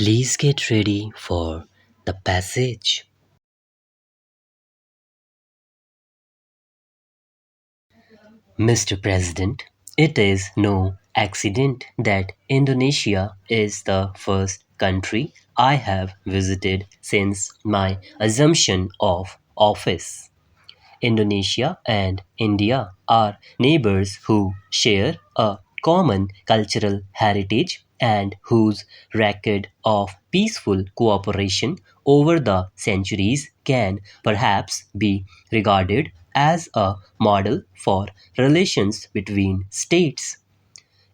Please get ready for the passage. Mr. President, it is no accident that Indonesia is the first country I have visited since my assumption of office. Indonesia and India are neighbors who share a common cultural heritage and whose record of peaceful cooperation over the centuries can perhaps be regarded as a model for relations between states.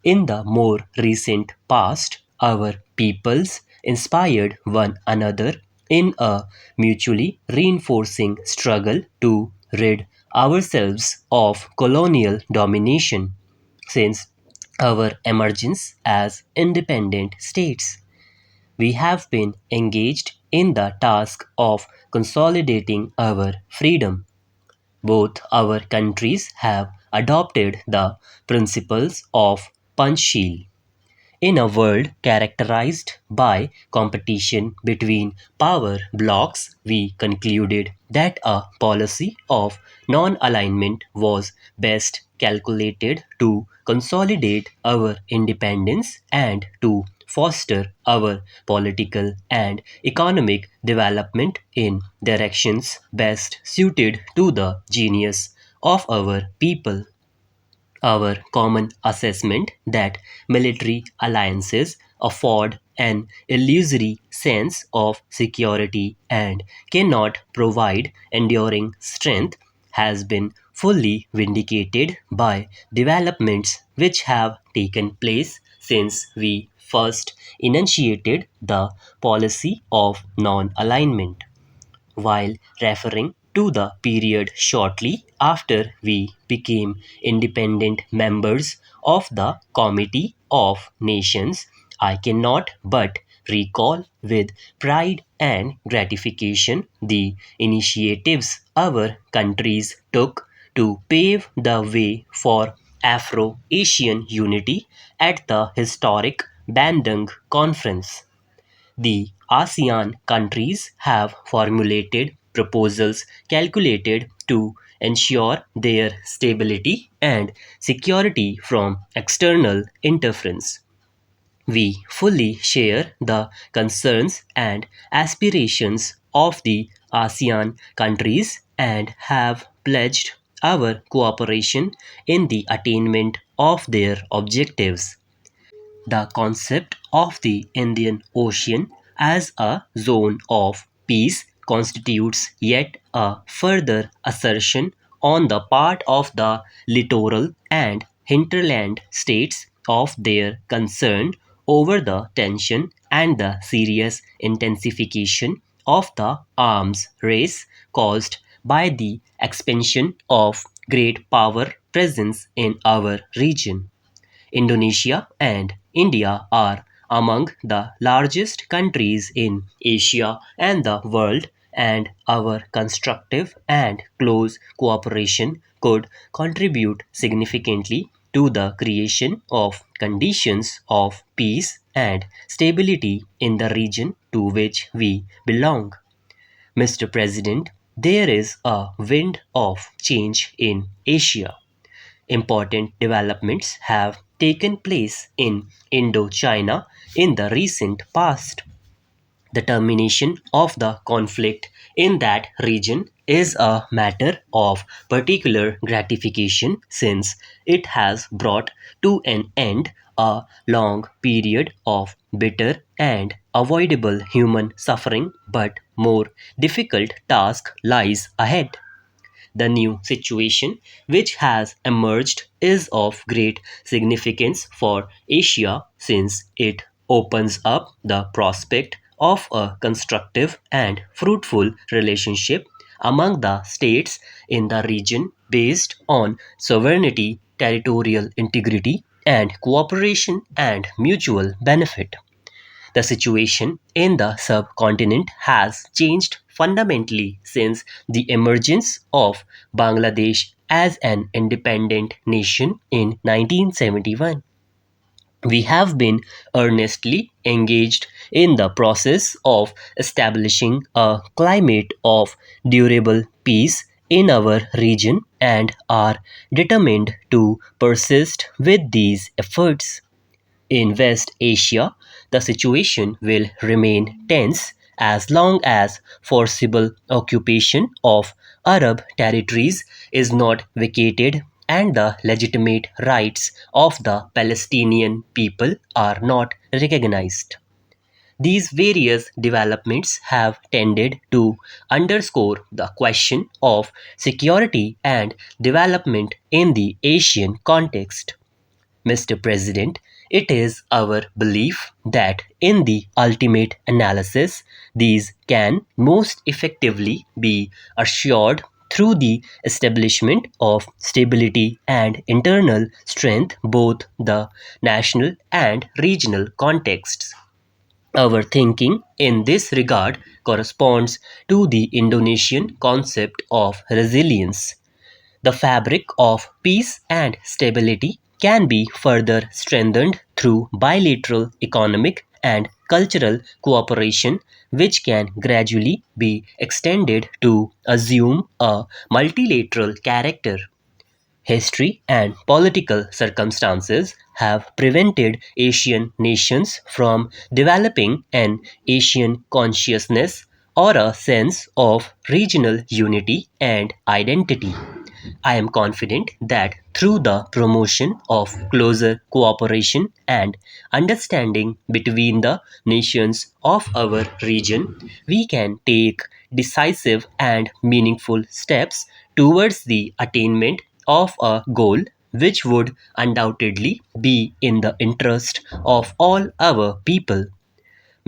In the more recent past, our peoples inspired one another in a mutually reinforcing struggle to rid ourselves of colonial domination. Since our emergence as independent states, we have been engaged in the task of consolidating our freedom. Both our countries have adopted the principles of Panchsheel. In a world characterized by competition between power blocs, we concluded that a policy of non alignment was best calculated to consolidate our independence and to foster our political and economic development in directions best suited to the genius of our people. Our common assessment that military alliances afford an illusory sense of security and cannot provide enduring strength has been fully vindicated by developments which have taken place since we first enunciated the policy of non alignment while referring to the period shortly after we became independent members of the Committee of Nations, I cannot but recall with pride and gratification the initiatives our countries took to pave the way for Afro Asian unity at the historic Bandung Conference. The ASEAN countries have formulated proposals calculated to ensure their stability and security from external interference. We fully share the concerns and aspirations of the ASEAN countries and have pledged our cooperation in the attainment of their objectives. The concept of the Indian Ocean as a zone of peace constitutes yet a further assertion on the part of the littoral and hinterland states of their concern over the tension and the serious intensification of the arms race caused by the expansion of great power presence in our region. Indonesia and India are among the largest countries in Asia and the world, and our constructive and close cooperation could contribute significantly to the creation of conditions of peace and stability in the region to which we belong. Mr. President, there is a wind of change in Asia. Important developments have taken place in Indochina in the recent past. The termination of the conflict in that region is a matter of particular gratification since it has brought to an end a long period of bitter and avoidable human suffering, but more difficult task lies ahead. The new situation which has emerged is of great significance for Asia since it opens up the prospect of a constructive and fruitful relationship among the states in the region based on sovereignty, territorial integrity, and cooperation and mutual benefit. The situation in the subcontinent has changed fundamentally since the emergence of Bangladesh as an independent nation in 1971. We have been earnestly engaged in the process of establishing a climate of durable peace in our region and are determined to persist with these efforts. In West Asia, the situation will remain tense as long as forcible occupation of Arab territories is not vacated and the legitimate rights of the Palestinian people are not recognized. These various developments have tended to underscore the question of security and development in the Asian context. Mr. President, it is our belief that in the ultimate analysis, these can most effectively be assured through the establishment of stability and internal strength, both the national and regional contexts. Our thinking in this regard corresponds to the Indonesian concept of resilience. The fabric of peace and stability can be further strengthened through bilateral economic and cultural cooperation, which can gradually be extended to assume a multilateral character. History and political circumstances have prevented Asian nations from developing an Asian consciousness or a sense of regional unity and identity. I am confident that through the promotion of closer cooperation and understanding between the nations of our region, we can take decisive and meaningful steps towards the attainment of a goal which would undoubtedly be in the interest of all our people.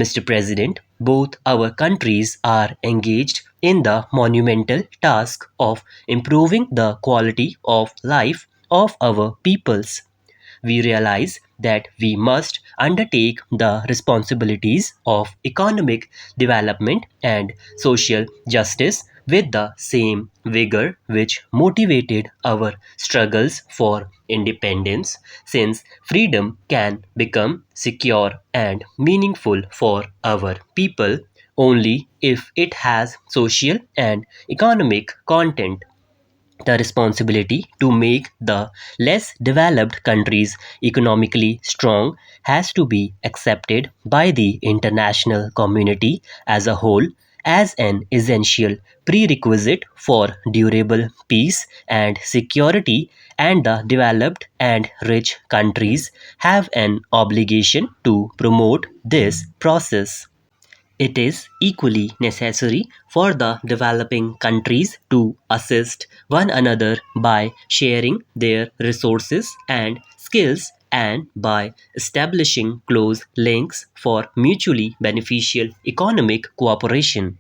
Mr. President, both our countries are engaged in the monumental task of improving the quality of life of our peoples. We realize that we must undertake the responsibilities of economic development and social justice with the same vigor which motivated our struggles for independence, since freedom can become secure and meaningful for our people only if it has social and economic content. The responsibility to make the less developed countries economically strong has to be accepted by the international community as a whole as an essential prerequisite for durable peace and security, and the developed and rich countries have an obligation to promote this process. It is equally necessary for the developing countries to assist one another by sharing their resources and skills and by establishing close links for mutually beneficial economic cooperation.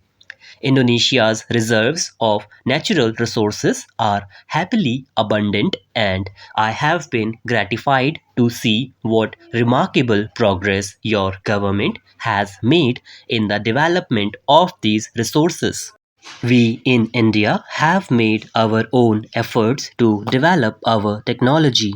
Indonesia's reserves of natural resources are happily abundant, and I have been gratified to see what remarkable progress your government has made in the development of these resources. We in India have made our own efforts to develop our technology.